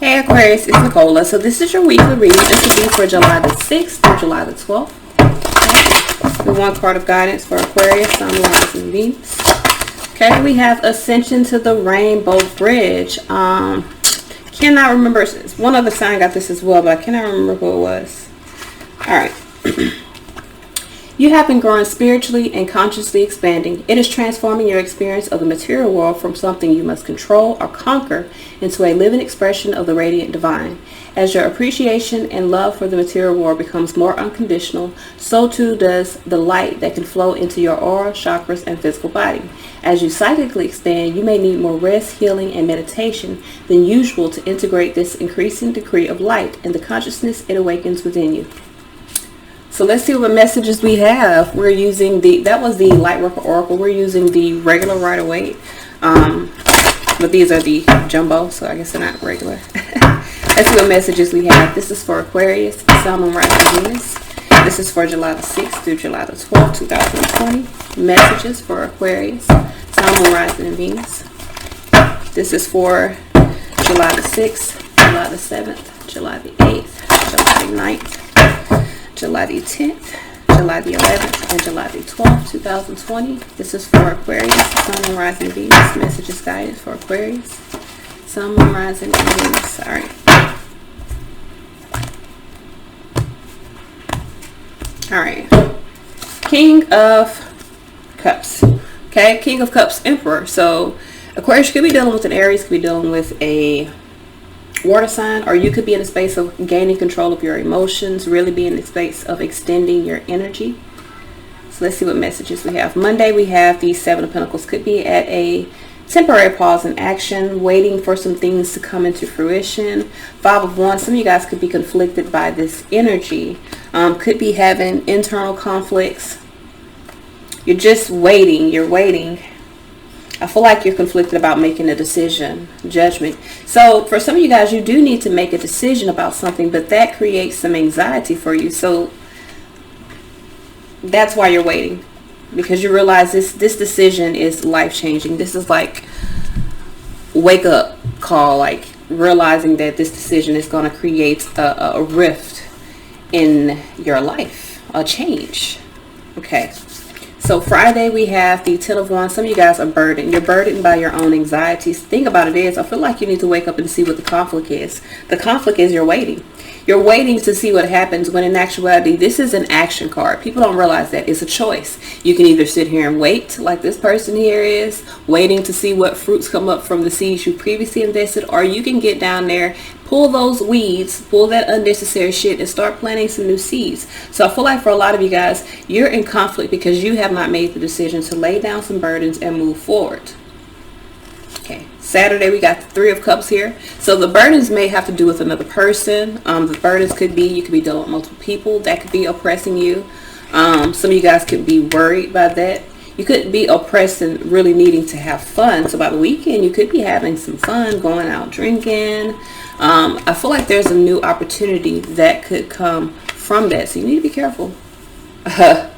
Hey Aquarius, it's Neecola. So this is your weekly read. This will be for July the 6th through July the 12th. Okay. The one card of guidance for Aquarius, Sun, Rising, and Venus. Okay, we have Ascension to the Rainbow Bridge. Cannot remember. One other sign got this as well, but I cannot remember who it was. Alright. You have been growing spiritually and consciously expanding. It is transforming your experience of the material world from something you must control or conquer into a living expression of the radiant divine. As your appreciation and love for the material world becomes more unconditional, so too does the light that can flow into your aura, chakras, and physical body. As you psychically expand, you may need more rest, healing, and meditation than usual to integrate this increasing degree of light and the consciousness it awakens within you. So let's see what messages we have. We're using that was the Lightworker Oracle. We're using the regular Rider-Waite. But these are the jumbo, so I guess they're not regular. Let's see what messages we have. This is for Aquarius, Sun, Moon, Rising, Venus. This is for July the 6th through July the 12th, 2020. Messages for Aquarius, Sun, Moon, Rising, and Venus. This is for July the 6th, July the 7th, July the 8th, July the 9th. July the 10th, July the 11th, and July the 12th, 2020. This is for Aquarius, Sun, Moon, Rising, Venus. Messages guidance for Aquarius, Sun, Moon, Rising, and Venus. All right. All right. King of Cups. Okay, King of Cups, Emperor. So Aquarius could be dealing with an Aries, could be dealing with a water sign, or you could be in a space of gaining control of your emotions, really be in the space of extending your energy. So let's see what messages we have. Monday we have the Seven of Pentacles. Could be at a temporary pause in action, waiting for some things to come into fruition. Five of Wands. Some of you guys could be conflicted by this energy. Could be having internal conflicts. You're just waiting. You're waiting. I feel like you're conflicted about making a decision, judgment. So for some of you guys, you do need to make a decision about something, but that creates some anxiety for you. So that's why you're waiting, because you realize this decision is life-changing. This is like wake up call, like realizing that this decision is going to create a rift in your life, a change. Okay. So Friday we have the Ten of Wands. Some of you guys are burdened. You're burdened by your own anxieties. The thing about it is, I feel like you need to wake up and see what the conflict is. The conflict is you're waiting. You're waiting to see what happens, when in actuality, this is an action card. People don't realize that it's a choice. You can either sit here and wait, like this person here is, waiting to see what fruits come up from the seeds you previously invested, or you can get down there, pull those weeds, pull that unnecessary shit, and start planting some new seeds. So I feel like for a lot of you guys, you're in conflict because you have not made the decision to lay down some burdens and move forward. Okay, Saturday we got the Three of Cups here. So the burdens may have to do with another person. The burdens could be, you could be dealing with multiple people that could be oppressing you. Some of you guys could be worried by that. You could be oppressed and really needing to have fun. So by the weekend, you could be having some fun, going out drinking. I feel like there's a new opportunity that could come from that. So you need to be careful. You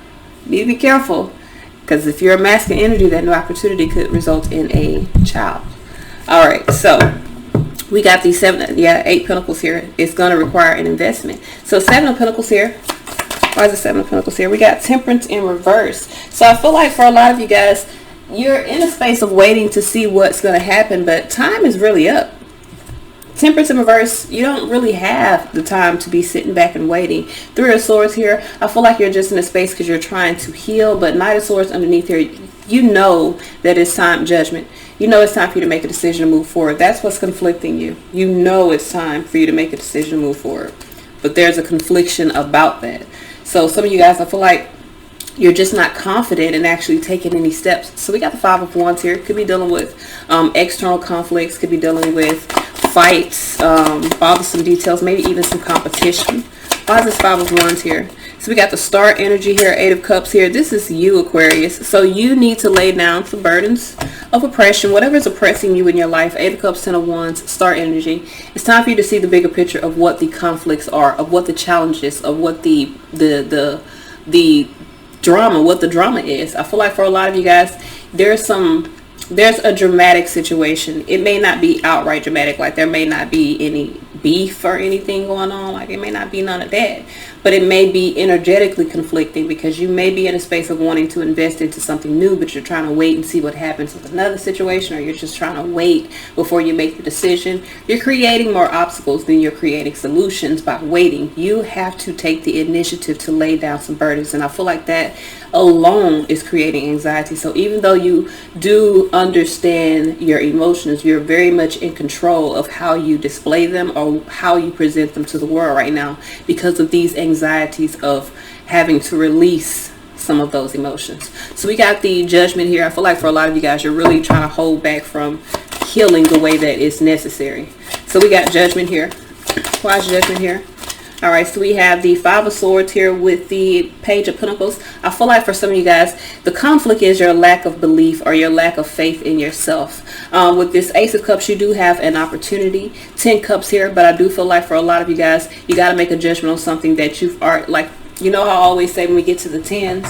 need to be careful. Because if you're a masculine energy, that new opportunity could result in a child. All right, so we got these eight pentacles here. It's going to require an investment. So Seven of Pentacles here. Why is the Seven of Pentacles here? We got Temperance in reverse. So I feel like for a lot of you guys, you're in a space of waiting to see what's going to happen, but time is really up. Temperance in reverse, you don't really have the time to be sitting back and waiting. Three of Swords here, I feel like you're just in a space because you're trying to heal, but Knight of Swords underneath here, you know that it's time, judgment. You know it's time for you to make a decision to move forward. That's what's conflicting you. You know it's time for you to make a decision to move forward. But there's a confliction about that. So some of you guys, I feel like you're just not confident in actually taking any steps. So we got the Five of Wands here. Could be dealing with external conflicts. Could be dealing with fights, bothersome details, maybe even some competition. Why is this Five of Wands here? So we got the Star energy here, Eight of Cups here. This is you, Aquarius. So you need to lay down some burdens of oppression, whatever is oppressing you in your life. Eight of Cups, Ten of Wands, Star energy. It's time for you to see the bigger picture of what the conflicts are, of what the challenges, of what the drama, what the drama is. I feel like for a lot of you guys, there's some there's a dramatic situation. It may not be outright dramatic, like there may not be any beef or anything going on, like it may not be none of that, but it may be energetically conflicting, because you may be in a space of wanting to invest into something new, but you're trying to wait and see what happens with another situation, or you're just trying to wait before you make the decision. You're creating more obstacles than you're creating solutions by waiting. You have to take the initiative to lay down some burdens, and I feel like that alone is creating anxiety. So even though you do understand your emotions, you're very much in control of how you display them or how you present them to the world right now, because of these anxieties of having to release some of those emotions. So we got the Judgment here. I feel like for a lot of you guys, you're really trying to hold back from healing the way that is necessary. So we got Judgment here. Why is Judgment here? All right, so we have the Five of Swords here with the Page of Pentacles. I feel like for some of you guys, the conflict is your lack of belief or your lack of faith in yourself. With this Ace of Cups, you do have an opportunity. 10 Cups here, but I do feel like for a lot of you guys, you got to make a judgment on something that you've already, like, you know how I always say when we get to the 10s?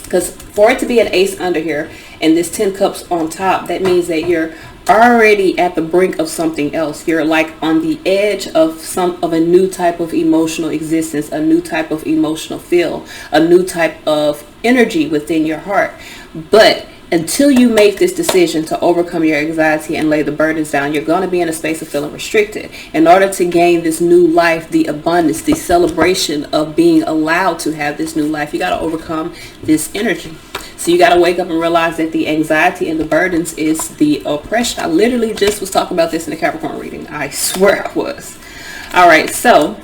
Because for it to be an ace under here and this 10 cups on top, that means that you're already at the brink of something else. You're like on the edge of a new type of emotional existence, a new type of emotional feel, a new type of energy within your heart. But until you make this decision to overcome your anxiety and lay the burdens down, you're going to be in a space of feeling restricted. In order to gain this new life, the abundance, the celebration of being allowed to have this new life, you got to overcome this energy. So you got to wake up and realize that the anxiety and the burdens is the oppression. I literally just was talking about this in the Capricorn reading. I swear I was. All right, so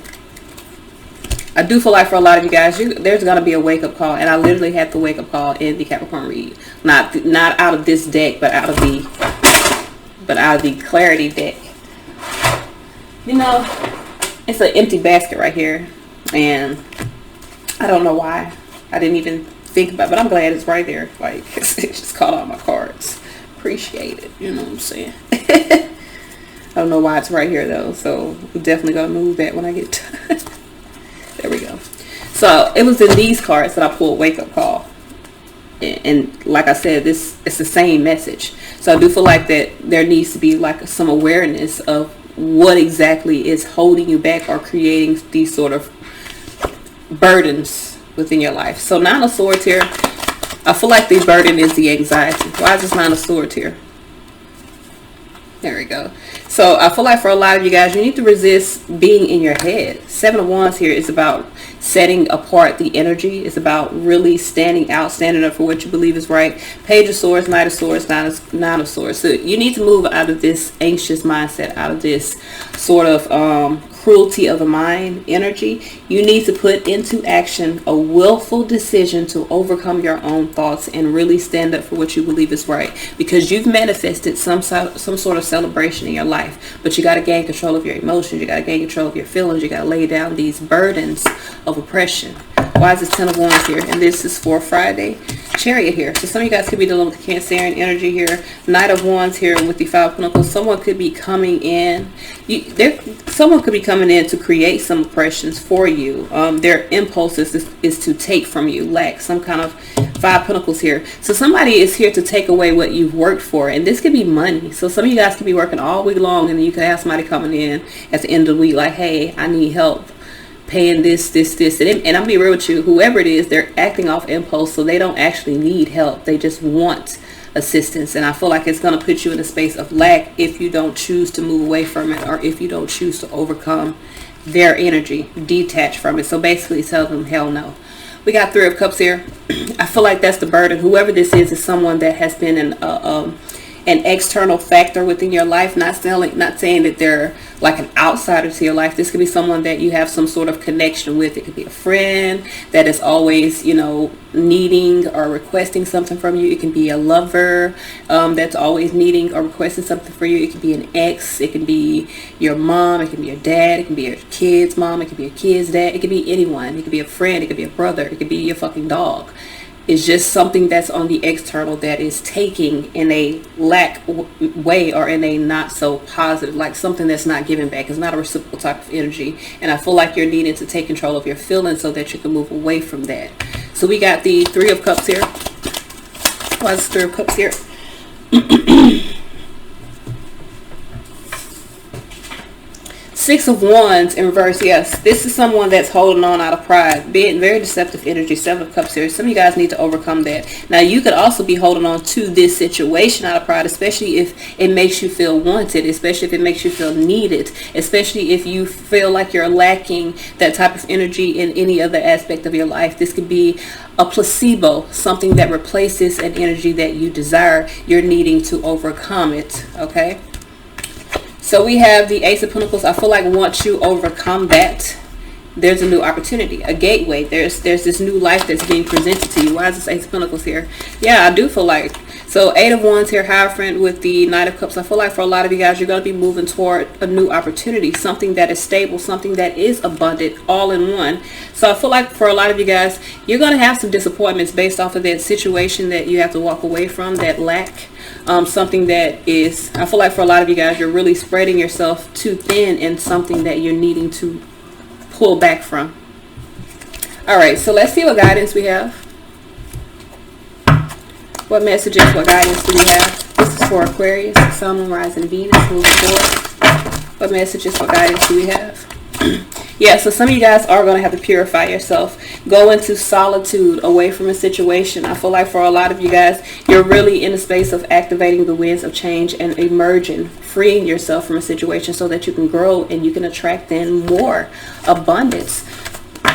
I do feel like for a lot of you guys, there's going to be a wake-up call. And I literally had the wake-up call in the Capricorn read. Not out of this deck, but out of the Clarity deck. You know, it's an empty basket right here. And I don't know why. I didn't even think about it, but I'm glad it's right there. Like, it just caught all my cards. Appreciate it. You know what I'm saying? I don't know why it's right here, though. So we're definitely going to move that when I get to there we go. So it was in these cards that I pulled Wake Up Call. And like I said, it's the same message. So I do feel like that there needs to be like some awareness of what exactly is holding you back or creating these sort of burdens within your life. So Nine of Swords here. I feel like the burden is the anxiety. Why is this Nine of Swords here? There we go. So I feel like for a lot of you guys, you need to resist being in your head. Seven of Wands here is about setting apart the energy. It's about really standing out, standing up for what you believe is right. Page of Swords, Knight of Swords, Nine of Swords. So you need to move out of this anxious mindset, out of this sort of cruelty of the mind energy. You need to put into action a willful decision to overcome your own thoughts and really stand up for what you believe is right, because you've manifested some sort of celebration in your life, but you got to gain control of your emotions. You got to gain control of your feelings. You got to lay down these burdens of oppression. Why is this Ten of Wands here? And this is for Friday. Chariot here. So some of you guys could be dealing with Cancerian energy here. Knight of Wands here with the Five of Pentacles. Someone could be coming in. Someone could be coming in to create some oppressions for you. Their impulse is to take from you, lack some kind of Five of Pentacles here. So somebody is here to take away what you've worked for, and this could be money. So some of you guys could be working all week long, and then you could have somebody coming in at the end of the week like, hey, I need help paying this, and I'll be real with you, whoever it is, they're acting off impulse, so they don't actually need help. They just want assistance, and I feel like it's going to put you in a space of lack if you don't choose to move away from it, or if you don't choose to overcome their energy, detach from it. So basically tell them hell no. We got Three of Cups here. I feel like that's the burden. Whoever this is someone that has been an external factor within your life, not saying that they're like an outsider to your life. This could be someone that you have some sort of connection with. It could be a friend that is always, needing or requesting something from you. It can be a lover that's always needing or requesting something for you. It could be an ex. It can be your mom. It can be your dad. It can be your kid's mom. It can be your kid's dad. It could be anyone. It could be a friend. It could be a brother. It could be your fucking dog. It's just something that's on the external that is taking in a lack way, or in a not so positive, like something that's not giving back. It's not a reciprocal type of energy. And I feel like you're needing to take control of your feelings so that you can move away from that. So we got the Three of Cups here. Why is the Three of Cups here? Six of Wands in reverse. Yes, this is someone that's holding on out of pride, being very deceptive energy. Seven of Cups here. Some of you guys need to overcome that. Now, you could also be holding on to this situation out of pride, especially if it makes you feel wanted, especially if it makes you feel needed, especially if you feel like you're lacking that type of energy in any other aspect of your life. This could be a placebo, something that replaces an energy that you desire. You're needing to overcome it. Okay. So we have the Ace of Pentacles. I feel like once you overcome that, there's a new opportunity, a gateway. There's this new life that's being presented to you. Why is this Ace of Pentacles here? Yeah, I do feel like. So Eight of Wands here, Hierophant with the Knight of Cups. I feel like for a lot of you guys, you're going to be moving toward a new opportunity, something that is stable, something that is abundant, all in one. So I feel like for a lot of you guys, you're going to have some disappointments based off of that situation that you have to walk away from, that lack. Something that is, I feel like for a lot of you guys, you're really spreading yourself too thin in something that you're needing to pull back from. All right, so let's see what guidance we have. What messages, what guidance do we have? This is for Aquarius, Sun, Moon, Rising, Venus, move forward. What messages, what guidance do we have? Yeah, so some of you guys are going to have to purify yourself. Go into solitude, away from a situation. I feel like for a lot of you guys, you're really in a space of activating the winds of change and emerging, freeing yourself from a situation so that you can grow and you can attract in more abundance.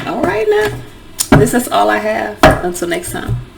All right, now, this is all I have. Until next time.